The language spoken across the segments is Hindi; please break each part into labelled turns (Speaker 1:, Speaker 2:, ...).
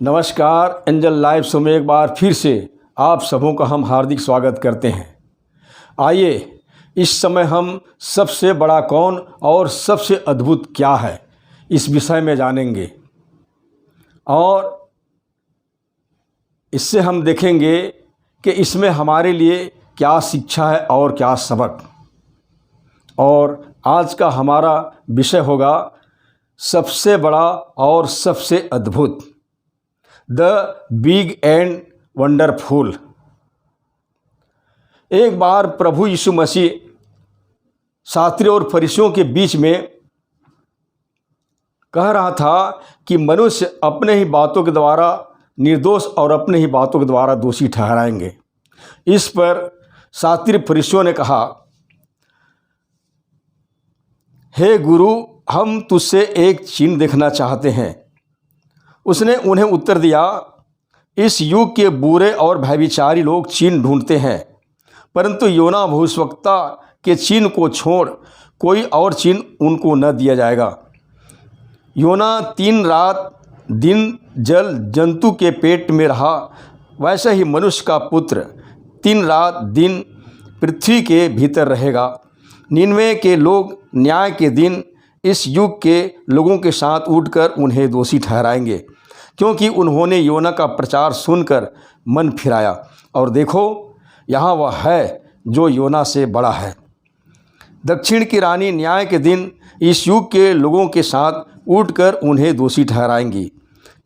Speaker 1: नमस्कार। एंजल लाइव शो में एक बार फिर से आप सबों का हम हार्दिक स्वागत करते हैं। आइए इस समय हम सबसे बड़ा कौन और सबसे अद्भुत क्या है इस विषय में जानेंगे और इससे हम देखेंगे कि इसमें हमारे लिए क्या शिक्षा है और क्या सबक। और आज का हमारा विषय होगा सबसे बड़ा और सबसे अद्भुत, द बिग एंड वंडरफुल। एक बार प्रभु यीशु मसीह शास्त्रियों और फरीसियों के बीच में कह रहा था कि मनुष्य अपने ही बातों के द्वारा निर्दोष और अपने ही बातों के द्वारा दोषी ठहराएंगे। इस पर शास्त्री फरीसियों ने कहा, हे गुरु, हम तुझसे एक चिन्ह देखना चाहते हैं। उसने उन्हें उत्तर दिया, इस युग के बुरे और भयविचारी लोग चिन्ह ढूंढते हैं, परंतु योना भविष्यवक्ता के चिन्ह को छोड़ कोई और चिन्ह उनको न दिया जाएगा। योना 3 रात दिन जल जंतु के पेट में रहा, वैसे ही मनुष्य का पुत्र 3 रात दिन पृथ्वी के भीतर रहेगा। निनवे के लोग न्याय के दिन इस युग के लोगों के साथ उठकर उन्हें दोषी ठहराएंगे, क्योंकि उन्होंने योना का प्रचार सुनकर मन फिराया, और देखो यहाँ वह है जो योना से बड़ा है। दक्षिण की रानी न्याय के दिन इस युग के लोगों के साथ उठकर उन्हें दोषी ठहराएंगी,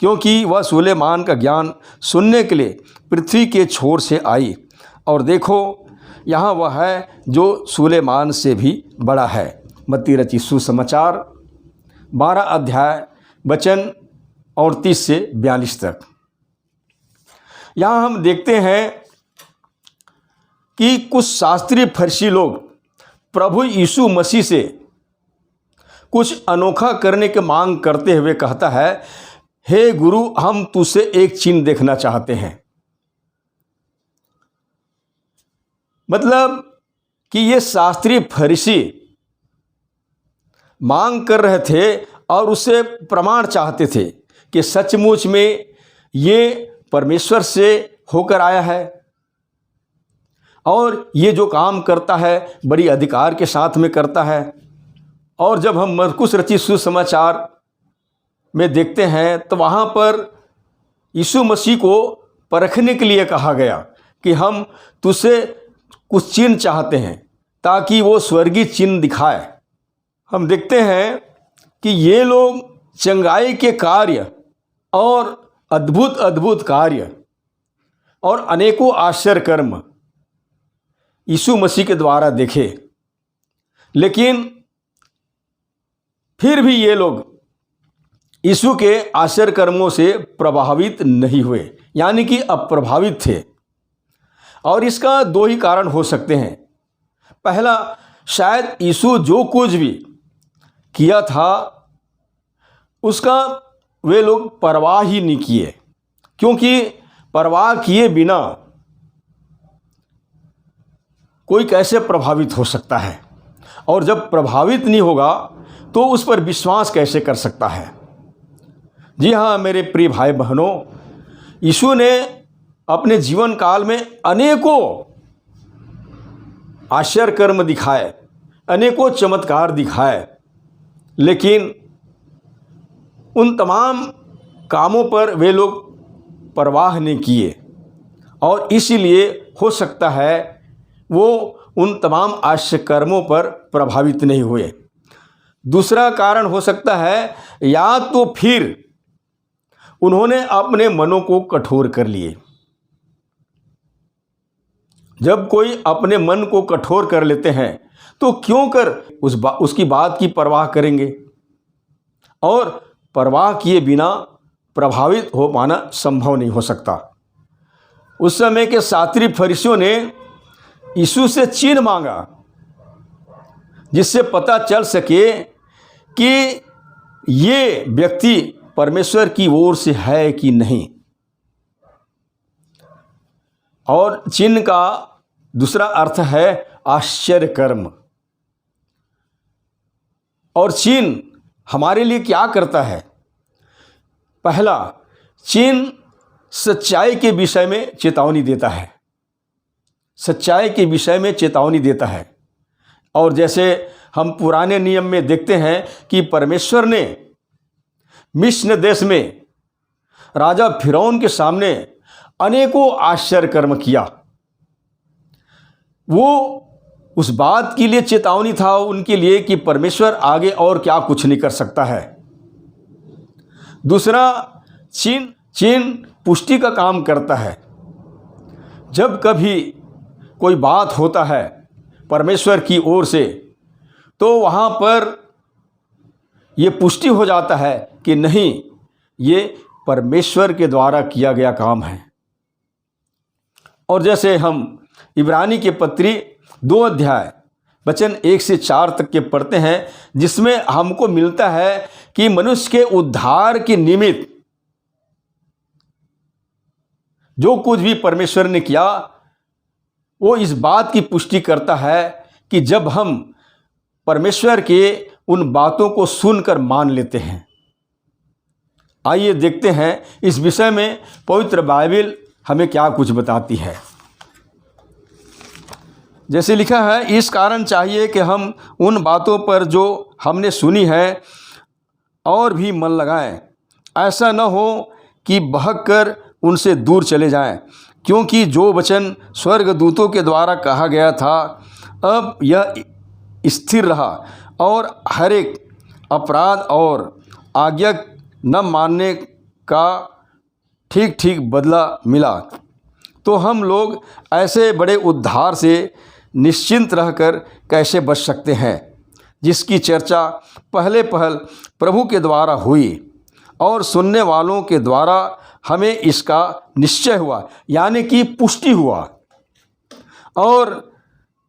Speaker 1: क्योंकि वह सुलेमान का ज्ञान सुनने के लिए पृथ्वी के छोर से आई, और देखो यहाँ वह है जो सुलेमान से भी बड़ा है। मत्ती रचित सुसमाचार 12 अध्याय वचन 38 से 42 तक। यहाँ हम देखते हैं कि कुछ शास्त्री फरीसी लोग प्रभु यीशु मसीह से कुछ अनोखा करने की मांग करते हुए कहता है, हे गुरु, हम तुझसे एक चिन्ह देखना चाहते हैं। मतलब कि ये शास्त्री फरीसी मांग कर रहे थे और उससे प्रमाण चाहते थे कि सचमुच में ये परमेश्वर से होकर आया है और ये जो काम करता है बड़ी अधिकार के साथ में करता है। और जब हम मरकुस रचित सुसमाचार में देखते हैं तो वहाँ पर यीशु मसीह को परखने के लिए कहा गया कि हम तुझसे कुछ चिन्ह चाहते हैं ताकि वो स्वर्गीय चिन्ह दिखाए। हम देखते हैं कि ये लोग चंगाई के कार्य और अद्भुत अद्भुत कार्य और अनेकों आश्चर्य कर्म यीशु मसीह के द्वारा देखे, लेकिन फिर भी ये लोग यीशु के आश्चर्य कर्मों से प्रभावित नहीं हुए, यानी कि अप्रभावित थे। और इसका 2 ही कारण हो सकते हैं। पहला, शायद यीशु जो कुछ भी किया था उसका वे लोग परवाह ही नहीं किए, क्योंकि परवाह किए बिना कोई कैसे प्रभावित हो सकता है, और जब प्रभावित नहीं होगा तो उस पर विश्वास कैसे कर सकता है। जी हाँ मेरे प्रिय भाई बहनों, यीशु ने अपने जीवन काल में अनेकों आश्चर्य कर्म दिखाए, अनेकों चमत्कार दिखाए, लेकिन उन तमाम कामों पर वे लोग परवाह नहीं किए, और इसीलिए हो सकता है वो उन तमाम आश्चर्य कर्मों पर प्रभावित नहीं हुए। दूसरा कारण हो सकता है, या तो फिर उन्होंने अपने मनों को कठोर कर लिए। जब कोई अपने मन को कठोर कर लेते हैं तो क्यों कर उसकी बात की परवाह करेंगे, और परवाह किए बिना प्रभावित हो पाना संभव नहीं हो सकता। उस समय के शास्त्री फरीसियों ने यीशु से चिन्ह मांगा, जिससे पता चल सके कि ये व्यक्ति परमेश्वर की ओर से है कि नहीं। और चिन्ह का दूसरा अर्थ है आश्चर्य कर्म। और चिन्ह हमारे लिए क्या करता है? पहला, चिन्ह सच्चाई के विषय में चेतावनी देता है, सच्चाई के विषय में चेतावनी देता है। और जैसे हम पुराने नियम में देखते हैं कि परमेश्वर ने मिस्र देश में राजा फिरौन के सामने अनेकों आश्चर्य कर्म किया। वो उस बात के लिए चेतावनी था उनके लिए कि परमेश्वर आगे और क्या कुछ नहीं कर सकता है। दूसरा, चिन्ह पुष्टि का काम करता है। जब कभी कोई बात होता है परमेश्वर की ओर से, तो वहाँ पर ये पुष्टि हो जाता है कि नहीं, ये परमेश्वर के द्वारा किया गया काम है। और जैसे हम इब्रानी के पत्री 2 अध्याय वचन 1 से 4 तक के पढ़ते हैं, जिसमें हमको मिलता है कि मनुष्य के उद्धार के निमित्त जो कुछ भी परमेश्वर ने किया, वो इस बात की पुष्टि करता है कि जब हम परमेश्वर के उन बातों को सुनकर मान लेते हैं। आइए देखते हैं इस विषय में पवित्र बाइबल हमें क्या कुछ बताती है। जैसे लिखा है, इस कारण चाहिए कि हम उन बातों पर जो हमने सुनी है और भी मन लगाएं, ऐसा न हो कि बहक कर उनसे दूर चले जाएं। क्योंकि जो वचन स्वर्गदूतों के द्वारा कहा गया था, अब यह स्थिर रहा और हर एक अपराध और आज्ञा न मानने का ठीक ठीक बदला मिला। तो हम लोग ऐसे बड़े उद्धार से निश्चिंत रहकर कैसे बच सकते हैं, जिसकी चर्चा पहले प्रभु के द्वारा हुई और सुनने वालों के द्वारा हमें इसका निश्चय हुआ, यानी कि पुष्टि हुआ। और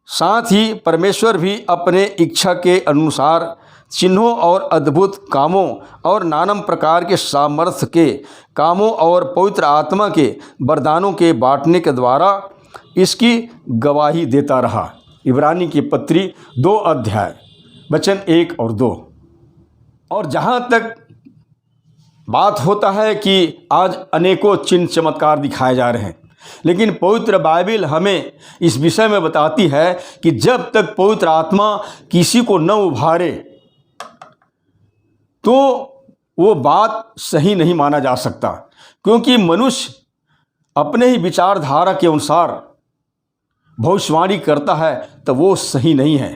Speaker 1: साथ ही परमेश्वर भी अपने इच्छा के अनुसार चिन्हों और अद्भुत कामों और नाना प्रकार के सामर्थ्य के कामों और पवित्र आत्मा के वरदानों के बांटने के द्वारा इसकी गवाही देता रहा। इब्रानी की पत्री 2 अध्याय वचन 1 और 2। और जहाँ तक बात होता है कि आज अनेकों चिन्ह चमत्कार दिखाए जा रहे हैं, लेकिन पवित्र बाइबल हमें इस विषय में बताती है कि जब तक पवित्र आत्मा किसी को न उभारे तो वो बात सही नहीं माना जा सकता। क्योंकि मनुष्य अपने ही विचारधारा के अनुसार भविष्यवाणी करता है तो वो सही नहीं है,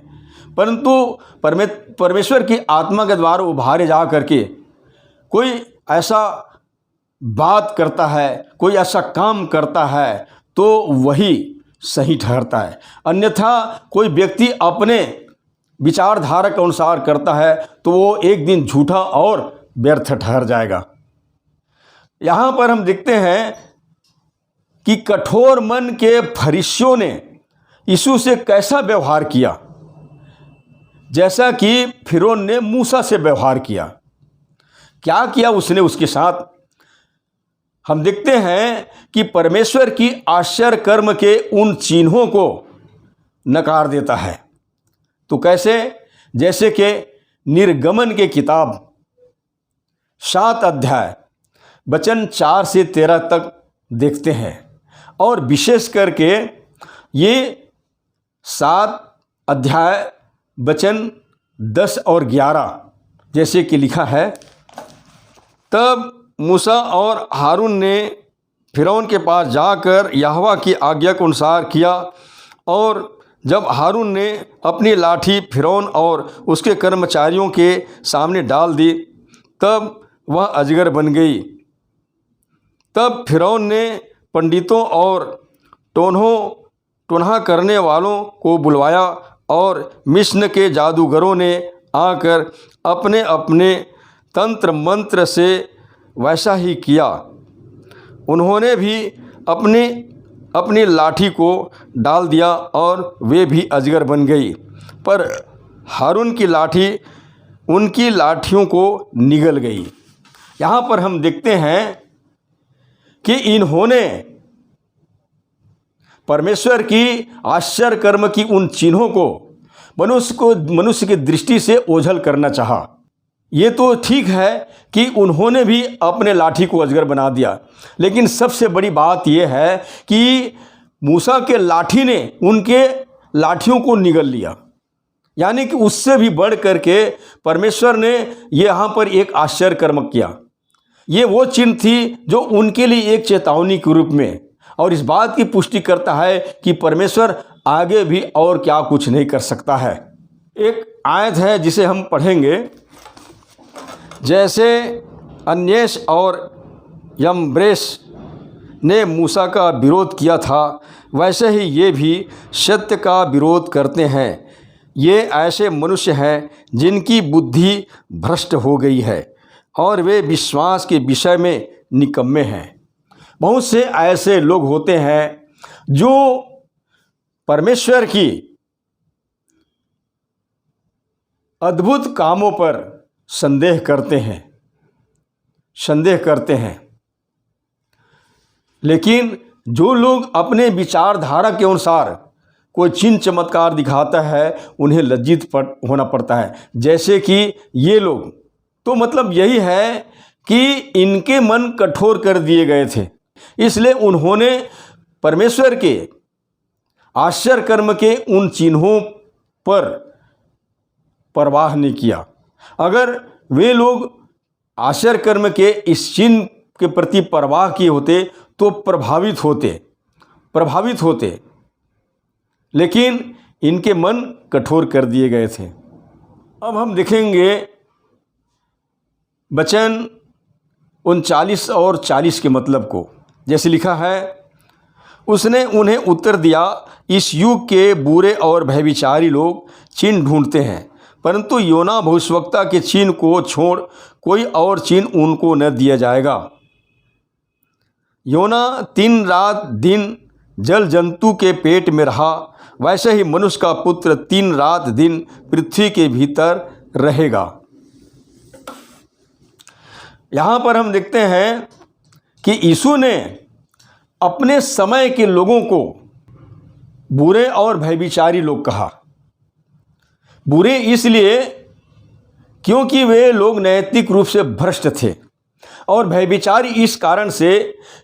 Speaker 1: परंतु परमेश्वर की आत्मा के द्वारा उभारे जा करके कोई ऐसा बात करता है, कोई ऐसा काम करता है तो वही सही ठहरता है। अन्यथा कोई व्यक्ति अपने विचारधारा के अनुसार करता है तो वो एक दिन झूठा और व्यर्थ ठहर जाएगा। यहाँ पर हम देखते हैं कि कठोर मन के फरीसियों ने यीशु से कैसा व्यवहार किया, जैसा कि फिरौन ने मूसा से व्यवहार किया। क्या किया उसने उसके साथ? हम देखते हैं कि परमेश्वर की आश्चर्य कर्म के उन चिन्हों को नकार देता है। तो कैसे? जैसे कि निर्गमन के किताब 7 अध्याय वचन 4 से 13 तक देखते हैं। और विशेष करके ये 7 अध्याय वचन 10 और 11 जैसे कि लिखा है, तब मूसा और हारून ने फिरौन के पास जाकर यहोवा की आज्ञा के अनुसार किया। और जब हारून ने अपनी लाठी फिरौन और उसके कर्मचारियों के सामने डाल दी, तब वह अजगर बन गई। तब फिरौन ने पंडितों और टोन्हा करने वालों को बुलवाया और मिस्र के जादूगरों ने आकर अपने अपने तंत्र मंत्र से वैसा ही किया। उन्होंने भी अपनी लाठी को डाल दिया और वे भी अजगर बन गई। पर हारून की लाठी उनकी लाठियों को निगल गई। यहाँ पर हम देखते हैं कि इन्होंने परमेश्वर की आश्चर्य कर्म की उन चिन्हों को मनुष्य की दृष्टि से ओझल करना चाहा। ये तो ठीक है कि उन्होंने भी अपने लाठी को अजगर बना दिया, लेकिन सबसे बड़ी बात यह है कि मूसा के लाठी ने उनके लाठियों को निगल लिया। यानी कि उससे भी बढ़ करके परमेश्वर ने यहाँ पर एक आश्चर्य कर्म किया। ये वो चिन्ह थी जो उनके लिए एक चेतावनी के रूप में, और इस बात की पुष्टि करता है कि परमेश्वर आगे भी और क्या कुछ नहीं कर सकता है। एक आयत है जिसे हम पढ़ेंगे, जैसे अन्येश और यम्ब्रेस ने मूसा का विरोध किया था, वैसे ही ये भी सत्य का विरोध करते हैं। ये ऐसे मनुष्य हैं जिनकी बुद्धि भ्रष्ट हो गई है और वे विश्वास के विषय में निकम्मे हैं। बहुत से ऐसे लोग होते हैं जो परमेश्वर की अद्भुत कामों पर संदेह करते हैं, लेकिन जो लोग अपने विचारधारा के अनुसार कोई चिन्ह चमत्कार दिखाता है उन्हें लज्जित होना पड़ता है। जैसे कि ये लोग, तो मतलब यही है कि इनके मन कठोर कर दिए गए थे, इसलिए उन्होंने परमेश्वर के आश्चर्य कर्म के उन चिन्हों पर परवाह नहीं किया। अगर वे लोग आश्चर्य कर्म के इस चिन्ह के प्रति परवाह किए होते तो प्रभावित होते, लेकिन इनके मन कठोर कर दिए गए थे। अब हम देखेंगे वचन 39 और 40 के मतलब को। जैसे लिखा है, उसने उन्हें उत्तर दिया, इस युग के बुरे और भयविचारी लोग चिन्ह ढूंढते हैं, परंतु योना भविष्यवक्ता के चिन्ह को छोड़ कोई और चिन्ह उनको न दिया जाएगा। योना 3 रात दिन जल जंतु के पेट में रहा, वैसे ही मनुष्य का पुत्र 3 रात दिन पृथ्वी के भीतर रहेगा। यहाँ पर हम देखते हैं कि यीशु ने अपने समय के लोगों को बुरे और भयविचारी लोग कहा। बुरे इसलिए क्योंकि वे लोग नैतिक रूप से भ्रष्ट थे, और भयविचारी इस कारण से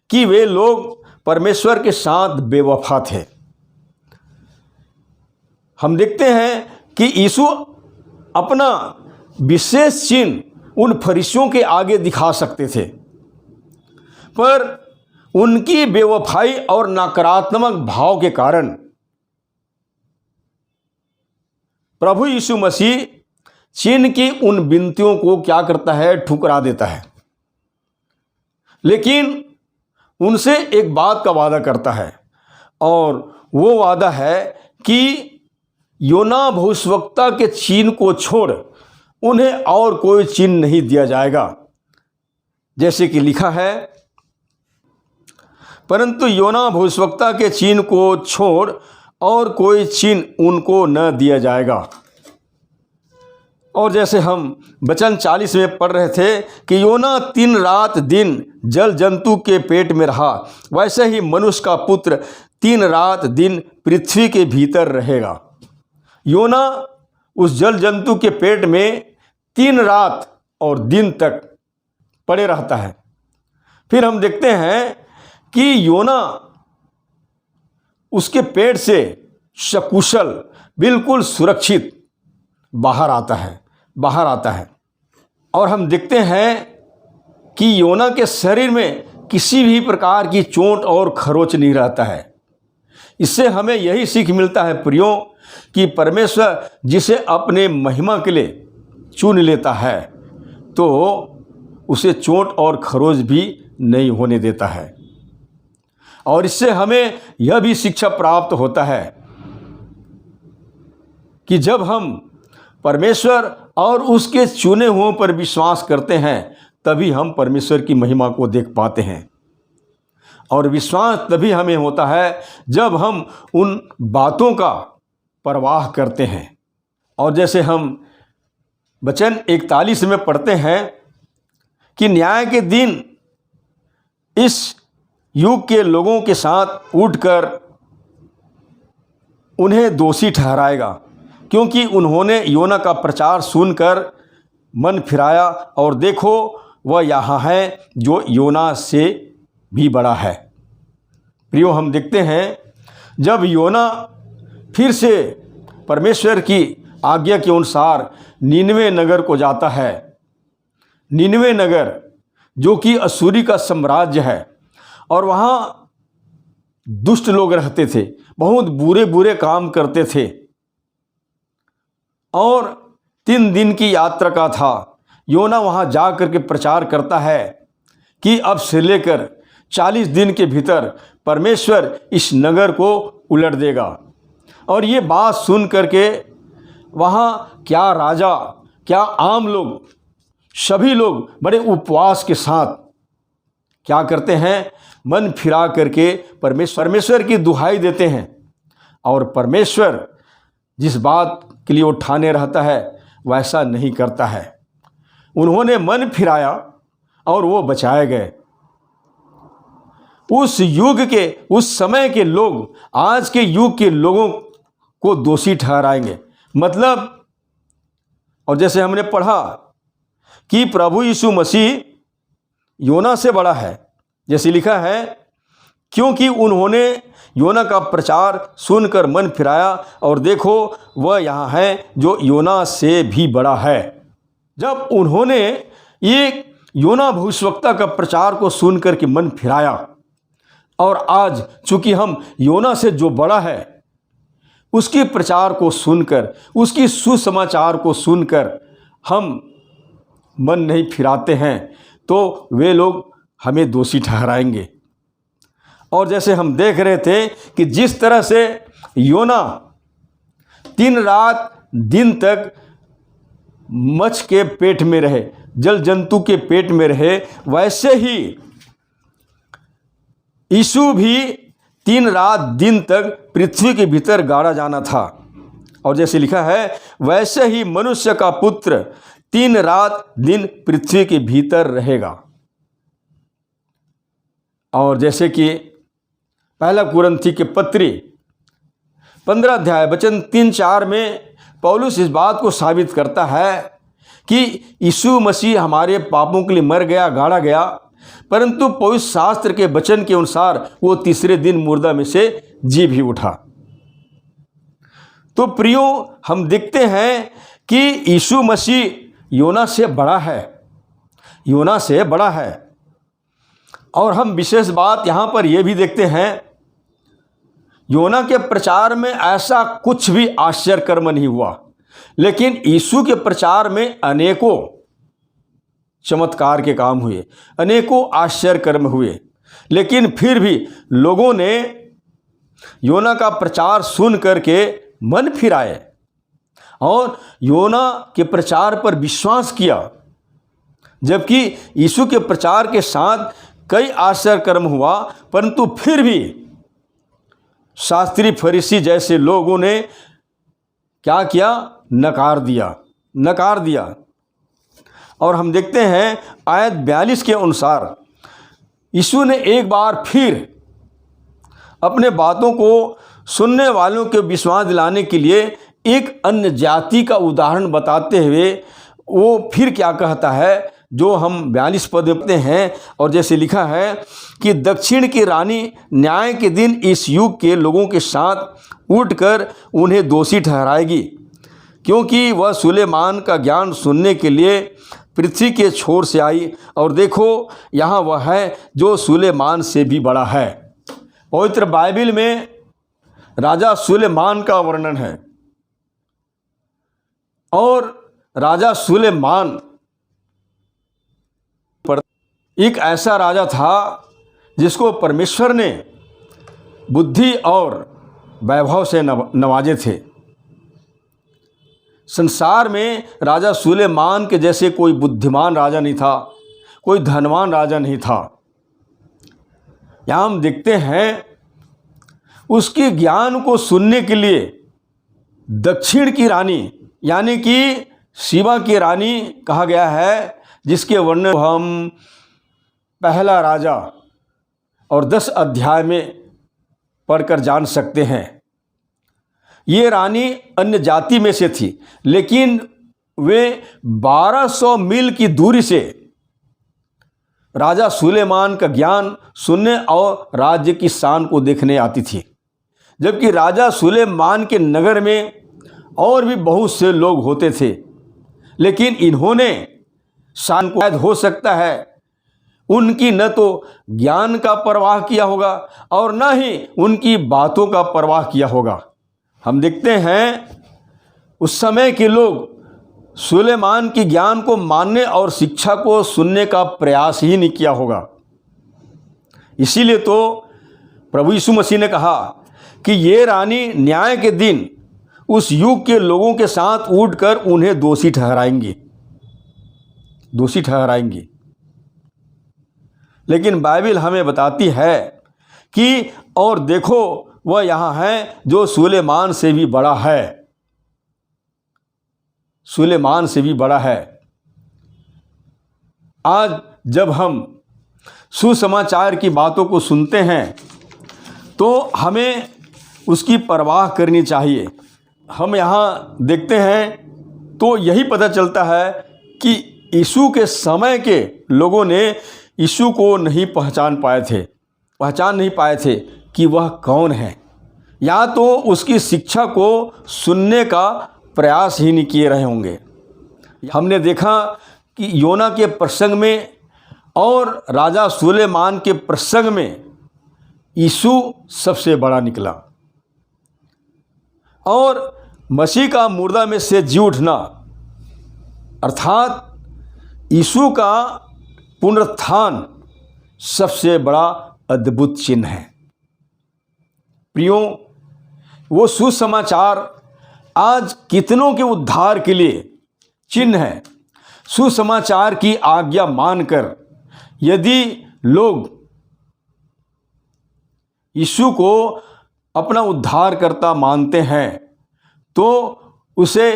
Speaker 1: कि वे लोग परमेश्वर के साथ बेवफा थे। हम देखते हैं कि यीशु अपना विशेष चिन्ह उन फरीसियों के आगे दिखा सकते थे, पर उनकी बेवफाई और नकारात्मक भाव के कारण प्रभु यीशु मसीह चिन्ह की उन विनतियों को क्या करता है, ठुकरा देता है। लेकिन उनसे एक बात का वादा करता है, और वो वादा है कि योना भविष्यवक्ता के चिन्ह को छोड़ उन्हें और कोई चिन्ह नहीं दिया जाएगा। जैसे कि लिखा है, परंतु योना भविष्यवक्ता के चिन्ह को छोड़ और कोई चिन्ह उनको न दिया जाएगा। और जैसे हम वचन 40 में पढ़ रहे थे कि योना 3 रात दिन जल जंतु के पेट में रहा, वैसे ही मनुष्य का पुत्र 3 रात दिन पृथ्वी के भीतर रहेगा। योना उस जल जंतु के पेट में 3 रात और दिन तक पड़े रहता है। फिर हम देखते हैं कि योना उसके पेट से सकुशल, बिल्कुल सुरक्षित बाहर आता है। और हम देखते हैं कि योना के शरीर में किसी भी प्रकार की चोट और खरोच नहीं रहता है। इससे हमें यही सीख मिलता है प्रियो, कि परमेश्वर जिसे अपने महिमा के लिए चुन लेता है तो उसे चोट और खरोच भी नहीं होने देता है। और इससे हमें यह भी शिक्षा प्राप्त होता है कि जब हम परमेश्वर और उसके चुने हुओं पर विश्वास करते हैं तभी हम परमेश्वर की महिमा को देख पाते हैं। और विश्वास तभी हमें होता है जब हम उन बातों का परवाह करते हैं। और जैसे हम वचन 41 में पढ़ते हैं कि न्याय के दिन इस युग के लोगों के साथ उठकर उन्हें दोषी ठहराएगा, क्योंकि उन्होंने योना का प्रचार सुनकर मन फिराया और देखो वह यहाँ है जो योना से भी बड़ा है। प्रियो, हम देखते हैं जब योना फिर से परमेश्वर की आज्ञा के अनुसार नीनवे नगर को जाता है, नीनवे नगर जो कि असूरी का साम्राज्य है, और वहाँ दुष्ट लोग रहते थे, बहुत बुरे बुरे काम करते थे, और 3 दिन की यात्रा का था। योना वहाँ जा कर के प्रचार करता है कि अब से लेकर 40 दिन के भीतर परमेश्वर इस नगर को उलट देगा। और ये बात सुन करके वहाँ क्या राजा, क्या आम लोग, सभी लोग बड़े उपवास के साथ क्या करते हैं, मन फिरा करके परमेश्वर की दुहाई देते हैं। और परमेश्वर जिस बात के लिए वो ठाने रहता है वैसा नहीं करता है। उन्होंने मन फिराया और वो बचाए गए। उस युग के, उस समय के लोग आज के युग के लोगों को दोषी ठहराएंगे। मतलब, और जैसे हमने पढ़ा कि प्रभु यीशु मसीह योना से बड़ा है, जैसे लिखा है, क्योंकि उन्होंने योना का प्रचार सुनकर मन फिराया और देखो वह यहाँ है जो योना से भी बड़ा है। जब उन्होंने ये योना भविष्यवक्ता का प्रचार को सुनकर के मन फिराया, और आज चूंकि हम योना से जो बड़ा है उसके प्रचार को सुनकर, उसकी सुसमाचार को सुनकर हम मन नहीं फिराते हैं, तो वे लोग हमें दोषी ठहराएंगे। और जैसे हम देख रहे थे कि जिस तरह से योना 3 रात दिन तक मच्छ के पेट में रहे, जल जंतु के पेट में रहे, वैसे ही यीशु भी 3 रात दिन तक पृथ्वी के भीतर गाड़ा जाना था। और जैसे लिखा है, वैसे ही मनुष्य का पुत्र 3 रात दिन पृथ्वी के भीतर रहेगा। और जैसे कि पहला कुरिन्थी के पत्री 15 अध्याय वचन 3-4 में पौलुस इस बात को साबित करता है कि यीशु मसीह हमारे पापों के लिए मर गया, गाड़ा गया, परंतु पवित्र शास्त्र के वचन के अनुसार वो तीसरे दिन मुर्दा में से जी भी उठा। तो प्रियो, हम देखते हैं कि यीशु मसीह योना से बड़ा है, योना से बड़ा है। और हम विशेष बात यहाँ पर यह भी देखते हैं, योना के प्रचार में ऐसा कुछ भी आश्चर्य कर्म नहीं हुआ, लेकिन यीशु के प्रचार में अनेकों चमत्कार के काम हुए, अनेकों आश्चर्य कर्म हुए। लेकिन फिर भी लोगों ने योना का प्रचार सुन करके मन फिराए और योना के प्रचार पर विश्वास किया, जबकि यीशु के प्रचार के साथ कई आश्चर्य कर्म हुआ, परंतु फिर भी शास्त्री फरीसी जैसे लोगों ने क्या किया, नकार दिया। और हम देखते हैं आयत 42 के अनुसार यीशु ने एक बार फिर अपने बातों को सुनने वालों के विश्वास दिलाने के लिए एक अन्य जाति का उदाहरण बताते हुए वो फिर क्या कहता है, जो हम 42 पद पढ़ते हैं। और जैसे लिखा है कि दक्षिण की रानी न्याय के दिन इस युग के लोगों के साथ उठकर उन्हें दोषी ठहराएगी, क्योंकि वह सुलेमान का ज्ञान सुनने के लिए पृथ्वी के छोर से आई, और देखो यहाँ वह है जो सुलेमान से भी बड़ा है। पवित्र बाइबल में राजा सुलेमान का वर्णन है, और राजा सुलेमान एक ऐसा राजा था जिसको परमेश्वर ने बुद्धि और वैभव से नवाजे थे। संसार में राजा सुलेमान के जैसे कोई बुद्धिमान राजा नहीं था, कोई धनवान राजा नहीं था। यहाँ हम देखते हैं उसके ज्ञान को सुनने के लिए दक्षिण की रानी यानी कि शिवा की रानी कहा गया है, जिसके वर्णन हम पहला राजा और 10 अध्याय में पढ़कर जान सकते हैं। ये रानी अन्य जाति में से थी, लेकिन वे 1200 मील की दूरी से राजा सुलेमान का ज्ञान सुनने और राज्य की शान को देखने आती थी। जबकि राजा सुलेमान के नगर में और भी बहुत से लोग होते थे, लेकिन इन्होंने शान को शायद हो सकता है उनकी न तो ज्ञान का परवाह किया होगा और न ही उनकी बातों का परवाह किया होगा। हम देखते हैं उस समय के लोग सुलेमान की ज्ञान को मानने और शिक्षा को सुनने का प्रयास ही नहीं किया होगा। इसीलिए तो प्रभु यीशु मसीह ने कहा कि ये रानी न्याय के दिन उस युग के लोगों के साथ उठकर उन्हें दोषी ठहराएंगी। लेकिन बाइबल हमें बताती है कि और देखो वह यहाँ है जो सुलेमान से भी बड़ा है। आज जब हम सुसमाचार की बातों को सुनते हैं तो हमें उसकी परवाह करनी चाहिए। हम यहाँ देखते हैं तो यही पता चलता है कि यीशु के समय के लोगों ने यीशु को नहीं पहचान नहीं पाए थे कि वह कौन है, या तो उसकी शिक्षा को सुनने का प्रयास ही नहीं किए रहे होंगे। हमने देखा कि योना के प्रसंग में और राजा सुलेमान के प्रसंग में यीशु सबसे बड़ा निकला, और मसीह का मुर्दा में से जी उठना अर्थात यीशु का पुनरुत्थान सबसे बड़ा अद्भुत चिन्ह है। प्रियो, वो सुसमाचार आज कितनों के उद्धार के लिए चिन्ह है। सुसमाचार की आज्ञा मानकर यदि लोग यीशु को अपना उद्धारकर्ता मानते हैं तो उसे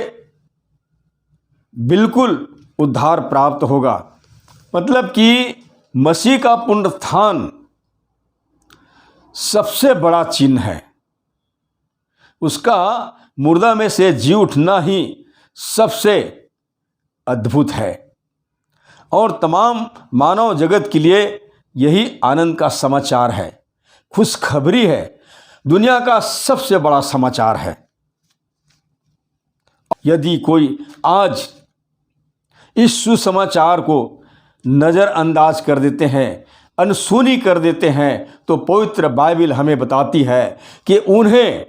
Speaker 1: बिल्कुल उद्धार प्राप्त होगा। मतलब कि मसीह का पुनरुत्थान सबसे बड़ा चिन्ह है। उसका मुर्दा में से जी उठना ही सबसे अद्भुत है, और तमाम मानव जगत के लिए यही आनंद का समाचार है, खुशखबरी है, दुनिया का सबसे बड़ा समाचार है। यदि कोई आज इस सुसमाचार को नज़रअंदाज कर देते हैं, अनसुनी कर देते हैं, तो पवित्र बाइबल हमें बताती है कि उन्हें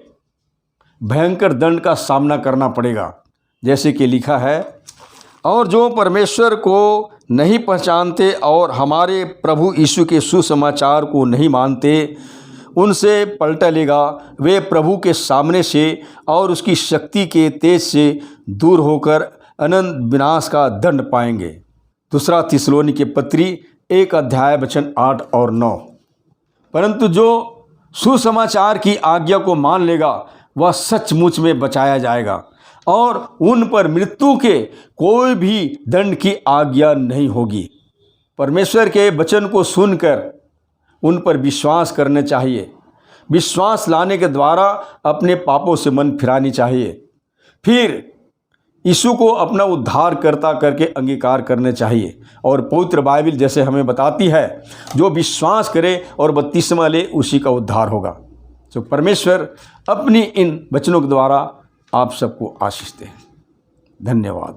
Speaker 1: भयंकर दंड का सामना करना पड़ेगा। जैसे कि लिखा है, और जो परमेश्वर को नहीं पहचानते और हमारे प्रभु यीशु के सुसमाचार को नहीं मानते, उनसे पलटा लेगा। वे प्रभु के सामने से और उसकी शक्ति के तेज से दूर होकर अनंत विनाश का दंड पाएंगे। दूसरा थिस्सलुनीके पत्री 1 अध्याय वचन 8 और 9। परंतु जो सुसमाचार की आज्ञा को मान लेगा वह सचमुच में बचाया जाएगा, और उन पर मृत्यु के कोई भी दंड की आज्ञा नहीं होगी। परमेश्वर के वचन को सुनकर उन पर विश्वास करने चाहिए। विश्वास लाने के द्वारा अपने पापों से मन फिरानी चाहिए। फिर यीशु को अपना उद्धारकर्ता करके अंगीकार करने चाहिए। और पवित्र बाइबल जैसे हमें बताती है, जो विश्वास करे और बपतिस्मा ले उसी का उद्धार होगा। तो परमेश्वर अपनी इन वचनों के द्वारा आप सबको आशीष दें। धन्यवाद।